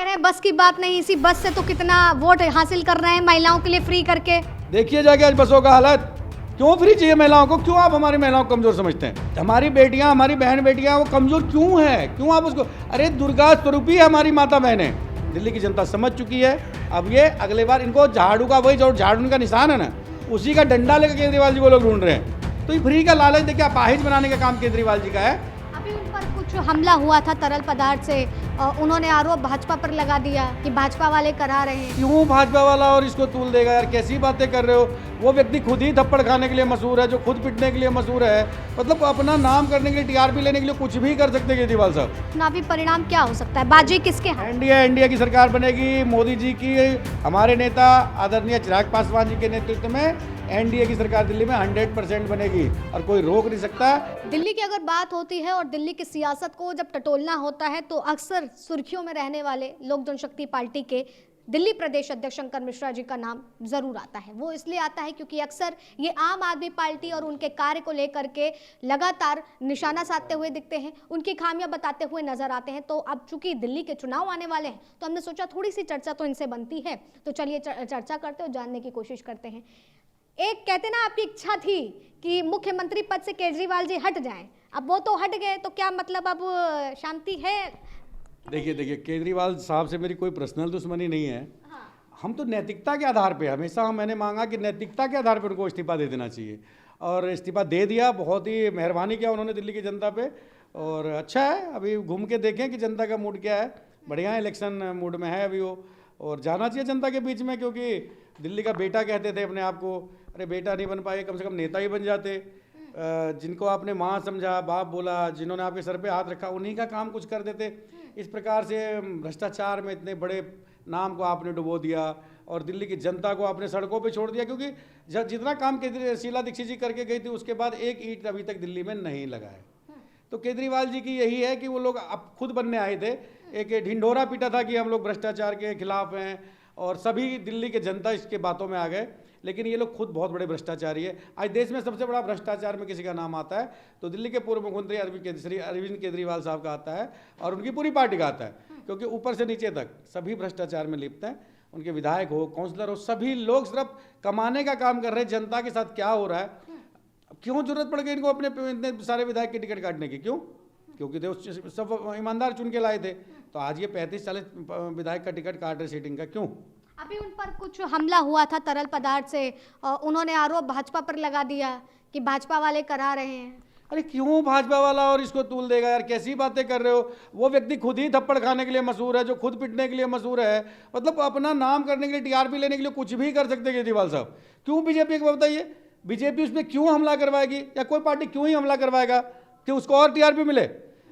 रहे हैं बस की बात नहीं, इसी बस से तो कितना वोट हासिल कर रहे हैं महिलाओं के लिए फ्री करके। देखिए जाके आज बसों का हालत। क्यों फ्री चाहिए महिलाओं को? क्यों आप हमारी महिलाओं को कमजोर समझते हैं? हमारी बेटियां, हमारी बहन बेटियां वो कमजोर क्यों है? क्यों आप उसको, अरे दुर्गा स्वरूपी है हमारी माता बहनें। दिल्ली की जनता समझ चुकी है। अब ये अगले बार इनको झाड़ू का, वही जो झाड़ू का निशान है ना, उसी का डंडा लेकर केजरीवाल जी को लोग ढूंढ रहे हैं। तो ये फ्री का लालच देखिए, अपाहिज बनाने का काम केजरीवाल जी का है। अभी उन पर कुछ हमला हुआ था तरल पदार्थ से, उन्होंने आरोप भाजपा पर लगा दिया कि भाजपा वाले करा रहे हैं। क्यों भाजपा वाला और इसको तूल देगा यार? कैसी बातें कर रहे हो? वो व्यक्ति खुद ही थप्पड़ खाने के लिए मशहूर है, जो खुद पिटने के लिए मशहूर है। मतलब अपना नाम करने के लिए, टीआरपी लेने के लिए कुछ भी कर सकते हैं केजरीवाल साहब। चुनावी परिणाम क्या हो सकता है? बाजी किसके हाथ? एनडीए की सरकार बनेगी, मोदी जी की, हमारे नेता आदरणीय चिराग पासवान जी के नेतृत्व में एनडीए की सरकार दिल्ली में 100% बनेगी और कोई रोक नहीं सकता। दिल्ली की अगर बात होती है और दिल्ली की सियासत को जब टटोलना होता है तो अक्सर सुर्खियों में रहने वाले लोक जनशक्ति पार्टी के दिल्ली प्रदेश अध्यक्ष शंकर मिश्रा जी का नाम जरूर आता है। वो इसलिए आता है क्योंकि अक्सर ये आम आदमी पार्टी और उनके कार्य को लेकर के लगातार निशाना साधते हुए दिखते हैं, उनकी खामियां बताते हुए नजर आते हैं। तो अब चूंकि दिल्ली के चुनाव आने वाले हैं तो हमने सोचा थोड़ी सी चर्चा तो इनसे बनती है, तो चलिए चर्चा करते और जानने की कोशिश करते हैं। एक कहते ना, आपकी इच्छा थी कि मुख्यमंत्री पद से केजरीवाल जी हट जाएं, अब वो तो हट गए, तो क्या मतलब अब शांति है? देखिए केजरीवाल साहब से मेरी कोई पर्सनल दुश्मनी नहीं है। हाँ। हम तो नैतिकता के आधार पे, हमेशा मैंने मांगा कि नैतिकता के आधार पर उनको इस्तीफा दे देना चाहिए और इस्तीफा दे दिया। बहुत ही मेहरबानी किया उन्होंने दिल्ली की जनता पे और अच्छा है। अभी घूम के देखें कि जनता का मूड क्या है। बढ़िया है, इलेक्शन मूड में है अभी वो, और जाना चाहिए जनता के बीच में, क्योंकि दिल्ली का बेटा कहते थे अपने आप को। अरे बेटा नहीं बन पाए, कम से कम नेता ही बन जाते। जिनको आपने माँ समझा, बाप बोला, जिन्होंने आपके सर पे हाथ रखा, उन्हीं का काम कुछ कर देते। इस प्रकार से भ्रष्टाचार में इतने बड़े नाम को आपने डुबो दिया और दिल्ली की जनता को आपने सड़कों पे छोड़ दिया। क्योंकि जितना काम शीला दीक्षित जी करके गई थी, उसके बाद एक ईंट अभी तक दिल्ली में नहीं लगा है। तो केजरीवाल जी की यही है कि वो लोग अब खुद बनने आए थे। एक ढिंढोरा पीटा था कि हम लोग भ्रष्टाचार के खिलाफ हैं और सभी दिल्ली के जनता इसके बातों में आ गए। लेकिन ये लोग खुद बहुत बड़े भ्रष्टाचारी है। आज देश में सबसे बड़ा भ्रष्टाचार में किसी का नाम आता है तो दिल्ली के पूर्व मुख्यमंत्री अरविंद केजरीवाल साहब का आता है और उनकी पूरी पार्टी का आता है। क्योंकि ऊपर से नीचे तक सभी भ्रष्टाचार में लिप्त हैं। उनके विधायक हो, काउंसलर हो, सभी लोग सिर्फ कमाने का काम कर रहे हैं। जनता के साथ क्या हो रहा है, क्यों जरूरत पड़ गई इनको अपने इतने सारे विधायक की टिकट काटने की? क्यों? क्योंकि थे सब ईमानदार चुन के लाए थे। तो आज ये 35-40 विधायक का टिकट काट रहे सीटिंग का, क्यों? अभी उन पर कुछ हमला हुआ था तरल पदार्थ से, उन्होंने आरोप भाजपा पर लगा दिया कि भाजपा वाले करा रहे हैं। अरे क्यों भाजपा वाला और इसको तूल देगा यार? कैसी बातें कर रहे हो? वो व्यक्ति खुद ही थप्पड़ खाने के लिए मशहूर है, जो खुद पिटने के लिए मशहूर है। मतलब अपना नाम करने के लिए, टीआरपी लेने के लिए कुछ भी कर सकते हैं केजरीवाल साहब। क्यों बीजेपी को बताइए, बीजेपी उस पर क्यों हमला करवाएगी या कोई पार्टी क्यों ही हमला करवाएगा कि उसको और टीआरपी मिले?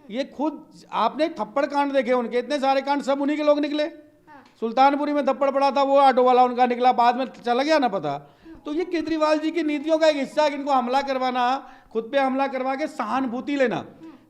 ये खुद आपने थप्पड़ कांड देखे उनके, इतने सारे कांड, सब उन्हीं के लोग निकले। सुल्तानपुरी में थप्पड़ पड़ा था, वो ऑटो वाला उनका निकला, बाद में चला गया ना पता। तो ये केजरीवाल जी की नीतियों का एक हिस्सा है कि इनको हमला करवाना, खुद पे हमला करवा के सहानुभूति लेना,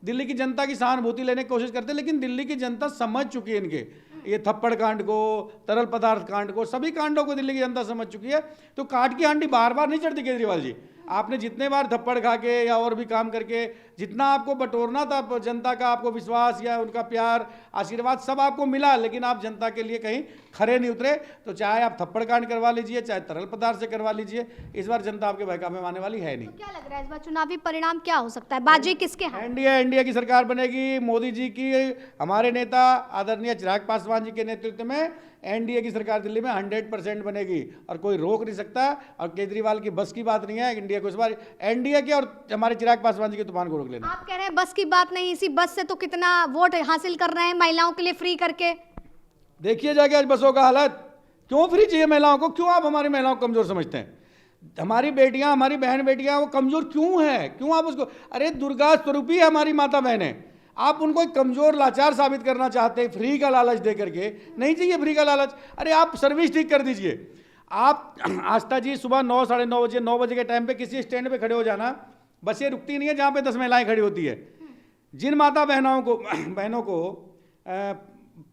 दिल्ली की जनता की सहानुभूति लेने की कोशिश करते हैं। लेकिन दिल्ली की जनता समझ चुकी है इनके ये थप्पड़ कांड को, तरल पदार्थ कांड को, सभी कांडों को दिल्ली की जनता समझ चुकी है। तो काट की हांडी बार बार नहीं चढ़ती केजरीवाल जी। आपने जितने बार थप्पड़ खा के या और भी काम करके जितना आपको बटोरना था जनता का, आपको विश्वास या उनका प्यार, आशीर्वाद सब आपको मिला, लेकिन आप जनता के लिए कहीं खरे नहीं उतरे। तो चाहे आप थप्पड़ कांड करवा लीजिए, चाहे तरल पदार्थ से करवा लीजिए, इस बार जनता आपके बहकावे में आने वाली है नहीं। तो क्या लग रहा है इस बार चुनावी परिणाम क्या हो सकता है? बाजी किसके हाथ? एनडीए की सरकार बनेगी, मोदी जी की, हमारे नेता आदरणीय चिराग पासवान जी के नेतृत्व में एनडीए की सरकार दिल्ली में 100% बनेगी और कोई रोक नहीं सकता। और केजरीवाल की बस की बात नहीं है इंडिया को इस बार एनडीए के और हमारे चिराग पासवान जी के तूफान को रोक लेना। आप कह रहे हैं बस की बात नहीं, इसी बस से तो कितना वोट हासिल कर रहे हैं महिलाओं के लिए फ्री करके। देखिए जाके आज बसों का हालत। क्यों फ्री चाहिए महिलाओं को? क्यों आप हमारी महिलाओं को कमजोर समझते हैं? हमारी बेटियां, हमारी बहन बेटियां वो कमजोर क्यों है? क्यों आप उसको, अरे दुर्गा स्वरूपी है हमारी माता बहनें। आप उनको एक कमजोर लाचार साबित करना चाहते हैं फ्री का लालच दे करके। नहीं चाहिए फ्री का लालच। अरे आप सर्विस ठीक कर दीजिए। आप आस्था जी सुबह 9, साढ़े 9 बजे, 9 बजे के टाइम पे किसी स्टैंड पे खड़े हो जाना, बसें रुकती नहीं है जहाँ पे 10 महिलाएं खड़ी होती है। जिन माता बहनों को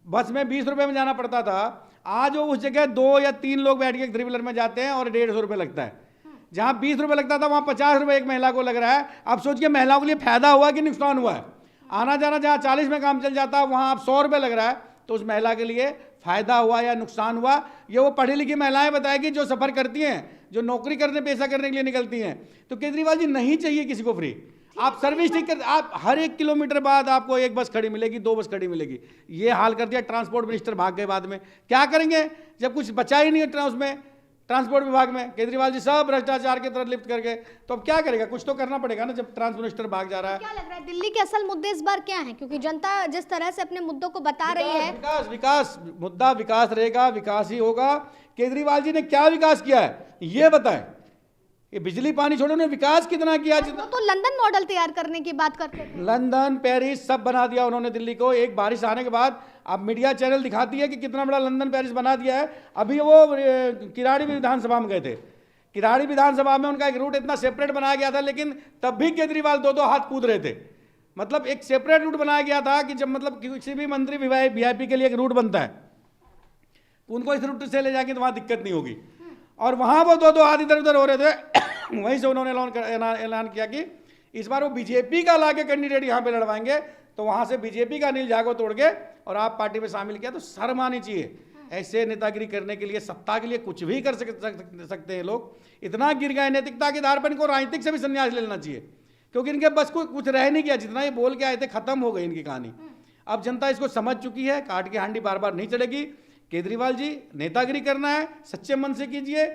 बस में 20 रुपये में जाना पड़ता था, आज वो उस जगह 2 या 3 लोग बैठ के 3 व्हीलर में जाते हैं और 150 रुपये लगता है। जहाँ 20 रुपये लगता था वहाँ 50 रुपये एक महिला को लग रहा है। अब सोचिए महिलाओं के लिए फायदा हुआ कि नुकसान हुआ है? आना जाना जहाँ 40 में काम चल जाता है वहाँ अब 100 रुपये लग रहा है। तो उस महिला के लिए फ़ायदा हुआ या नुकसान हुआ, ये वो पढ़ी लिखी महिलाएं बताएगी जो सफ़र करती हैं, जो नौकरी करने पैसा करने के लिए निकलती हैं। तो केजरीवाल जी, नहीं चाहिए किसी को फ्री। आप सर्विस ठीक कर, आप हर 1 किलोमीटर बाद आपको 1 बस खड़ी मिलेगी, 2 बस खड़ी मिलेगी। ये हाल कर दिया। ट्रांसपोर्ट मिनिस्टर भाग गए बाद में, क्या करेंगे जब कुछ बचा ही नहीं है उसमें ट्रांसपोर्ट विभाग में। केजरीवाल जी सब भ्रष्टाचार के तरफ लिफ्ट करके, तो अब क्या करेगा? कुछ तो करना पड़ेगा ना जब ट्रांसपोर्ट मिनिस्टर भाग जा रहा है। क्या लग रहा है दिल्ली के असल मुद्दे इस बार क्या हैं? क्योंकि जनता जिस तरह से अपने मुद्दों को बता रही है, विकास विकास मुद्दा विकास रहेगा, विकास ही होगा। केजरीवाल जी ने क्या विकास किया है ये बताएं। ये बिजली पानी छोड़ो, उन्होंने विकास कितना किया? वो तो लंदन मॉडल तैयार करने की बात करते थे। लंदन, पेरिस सब बना दिया उन्होंने दिल्ली को। एक बारिश आने के बाद अब मीडिया चैनल दिखाती है कि कितना बड़ा लंदन पेरिस बना दिया है। अभी वो किराड़ी विधानसभा में गए थे। किराड़ी विधानसभा में उनका एक रूट इतना सेपरेट बनाया गया था, लेकिन तब भी केजरीवाल 2-2 हाथ कूद रहे थे। मतलब एक सेपरेट रूट बनाया गया था कि जब मतलब किसी भी मंत्री वीआईपी के लिए एक रूट बनता है, उनको इस रूट से ले जाके तो वहाँ दिक्कत नहीं होगी। और वहाँ वो 2-2 हाथ इधर उधर हो रहे थे। वहीं से उन्होंने ऐलान किया कि इस बार वो बीजेपी का लाके कैंडिडेट यहाँ पे लड़वाएंगे। तो वहाँ से बीजेपी का नील झागो तोड़ के और आप पार्टी में शामिल किया, तो शर्म आनी चाहिए। ऐसे नेतागिरी करने के लिए, सत्ता के लिए कुछ भी कर सकते हैं लोग। इतना गिर गए नैतिकता के आधार पर, इनको राजनीतिक से भी संन्यास ले लेना चाहिए, क्योंकि इनके बस कुछ रह नहीं गया। जितना ये बोल के आए थे, खत्म हो गई इनकी कहानी। अब जनता इसको समझ चुकी है। काट की हांडी बार बार नहीं चढ़ेगी। केजरीवाल जी, नेतागिरी करना है सच्चे मन से कीजिए।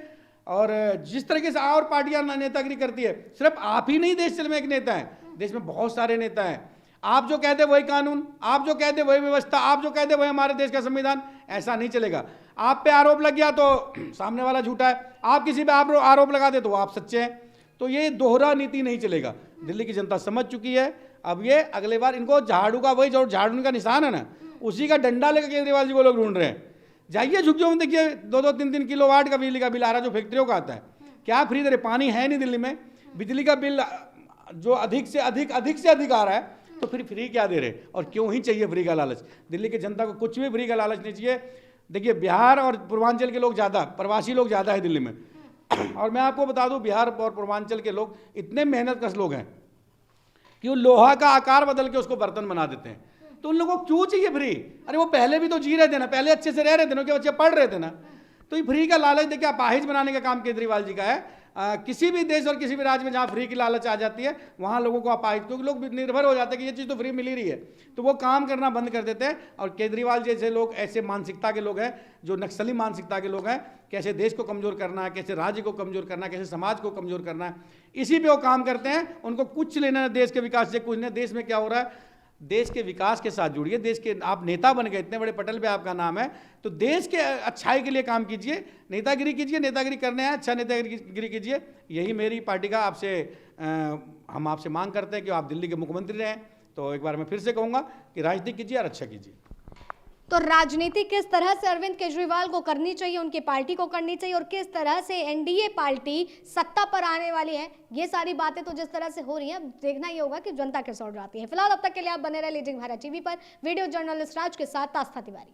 और जिस तरीके से और पार्टियां नेतागिरी करती है, सिर्फ आप ही नहीं देश में एक नेता है, देश में बहुत सारे नेता हैं। आप जो कहते वही कानून, आप जो कहते वही व्यवस्था, आप जो कहते वही हमारे देश का संविधान। ऐसा नहीं चलेगा। आप पे आरोप लग गया तो सामने वाला झूठा है, आप किसी पे आरोप लगा दे तो आप सच्चे हैं। तो ये दोहरा नीति नहीं चलेगा। दिल्ली की जनता समझ चुकी है। अब ये अगले बार इनको झाड़ू का, वही जो झाड़ू का निशान है ना, उसी का डंडा लेकर केजरीवाल जी वो लोग ढूंढ रहे हैं। जाइए झुग्गियों में, देखिए 2-2, 3-3 किलोवाट का बिजली का बिल आ रहा है, जो फैक्ट्रियों का आता है। क्या फ्री दे रहे? पानी है नहीं दिल्ली में, बिजली का बिल जो अधिक से अधिक आ रहा है, तो फिर फ्री क्या दे रहे? और क्यों ही चाहिए फ्री का लालच? दिल्ली की जनता को कुछ भी फ्री का लालच नहीं चाहिए। देखिए, बिहार और पूर्वांचल के लोग ज़्यादा, प्रवासी लोग ज़्यादा है दिल्ली में। और मैं आपको बता दूं, बिहार और पूर्वांचल के लोग इतने मेहनत कश लोग हैं कि वो लोहा का आकार बदल के उसको बर्तन बना देते हैं। तो उन लोगों को क्यों चाहिए फ्री? अरे वो पहले भी तो जी रहे थे ना, पहले अच्छे से रह रहे थे ना, उनके बच्चे पढ़ रहे थे ना। तो ये फ्री का लालच देखिए, अपाहिज बनाने का काम केजरीवाल जी का है। किसी भी देश और किसी भी राज्य में जहाँ फ्री की लालच आ जाती है, वहाँ लोगों को अपाहिज, क्योंकि लोग निर्भर हो जाते हैं कि ये चीज़ तो फ्री मिल ही रही है, तो वो काम करना बंद कर देते हैं। और केजरीवाल जैसे लोग ऐसे मानसिकता के लोग हैं, जो नक्सली मानसिकता के लोग हैं, कैसे देश को कमज़ोर करना है, कैसे राज्य को कमज़ोर करना है, कैसे समाज को कमज़ोर करना है, इसी पे वो काम करते हैं। उनको कुछ लेना है देश के विकास से, कुछ नहीं। देश में क्या हो रहा है, देश के विकास के साथ जुड़िए। देश के आप नेता बन गए, इतने बड़े पटल पे आपका नाम है, तो देश के अच्छाई के लिए काम कीजिए। नेतागिरी कीजिए, नेतागिरी करने हैं, अच्छा नेतागिरी कीजिए। यही मेरी पार्टी का आपसे हम आपसे मांग करते हैं कि आप दिल्ली के मुख्यमंत्री रहें। तो एक बार मैं फिर से कहूँगा कि राजनीति कीजिए और अच्छा कीजिए। तो राजनीति किस तरह से अरविंद केजरीवाल को करनी चाहिए, उनकी पार्टी को करनी चाहिए, और किस तरह से एनडीए पार्टी सत्ता पर आने वाली है, ये सारी बातें तो जिस तरह से हो रही हैं, देखना ही होगा कि जनता कैसे उड़ जाती है। फिलहाल अब तक के लिए आप बने रहे लीजिंग भारत टीवी पर। वीडियो जर्नलिस्ट राज के साथ आस्था तिवारी।